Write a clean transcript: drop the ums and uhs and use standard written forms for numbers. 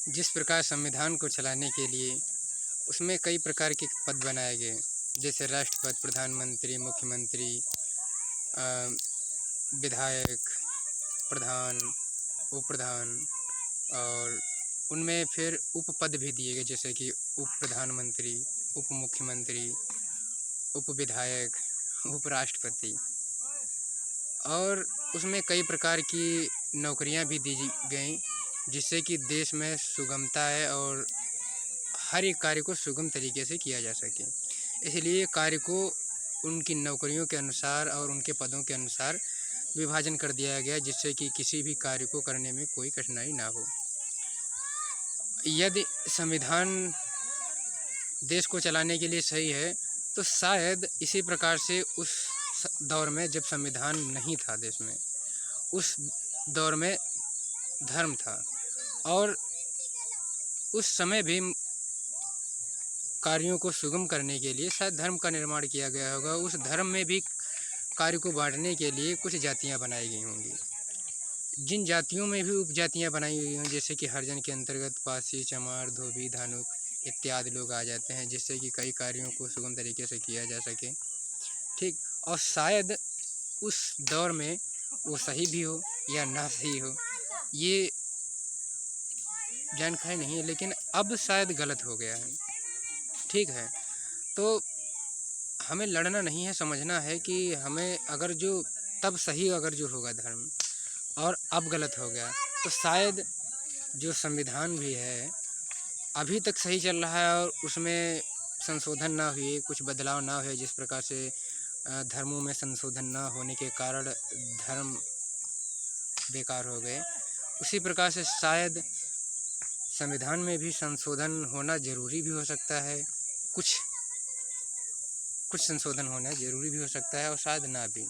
जिस प्रकार संविधान को चलाने के लिए उसमें कई प्रकार के पद बनाए गए, जैसे राष्ट्रपति, प्रधानमंत्री, मुख्यमंत्री, विधायक, प्रधान, उप प्रधान, और उनमें फिर उपपद भी दिए गए, जैसे कि उप प्रधानमंत्री, उप मुख्यमंत्री, उप विधायक, उपराष्ट्रपति। और उसमें कई प्रकार की नौकरियां भी दी गई, जिससे कि देश में सुगमता है और हर एक कार्य को सुगम तरीके से किया जा सके। इसलिए कार्य को उनकी नौकरियों के अनुसार और उनके पदों के अनुसार विभाजन कर दिया गया, जिससे कि किसी भी कार्य को करने में कोई कठिनाई ना हो। यदि संविधान देश को चलाने के लिए सही है, तो शायद इसी प्रकार से उस दौर में जब संविधान नहीं था देश में, उस दौर में धर्म था और उस समय भी कार्यों को सुगम करने के लिए शायद धर्म का निर्माण किया गया होगा। उस धर्म में भी कार्य को बांटने के लिए कुछ जातियां बनाई गई होंगी, जिन जातियों में भी उपजातियां बनाई गई होंगी, जैसे कि हरिजन के अंतर्गत पासी, चमार, धोबी, धानुक इत्यादि लोग आ जाते हैं, जिससे कि कई कार्यों को सुगम तरीके से किया जा सके। ठीक, और शायद उस दौर में वो सही भी हो या ना सही हो, ये जानकारी नहीं है, लेकिन अब शायद गलत हो गया है। ठीक है, तो हमें लड़ना नहीं है, समझना है कि हमें अगर जो तब सही अगर जो होगा धर्म और अब गलत हो गया, तो शायद जो संविधान भी है अभी तक सही चल रहा है और उसमें संशोधन ना हुए, कुछ बदलाव ना हुए, जिस प्रकार से धर्मों में संशोधन ना होने के कारण धर्म बेकार हो गए, उसी प्रकार से शायद संविधान में भी संशोधन होना ज़रूरी भी हो सकता है। कुछ संशोधन होना ज़रूरी भी हो सकता है और शायद ना भी।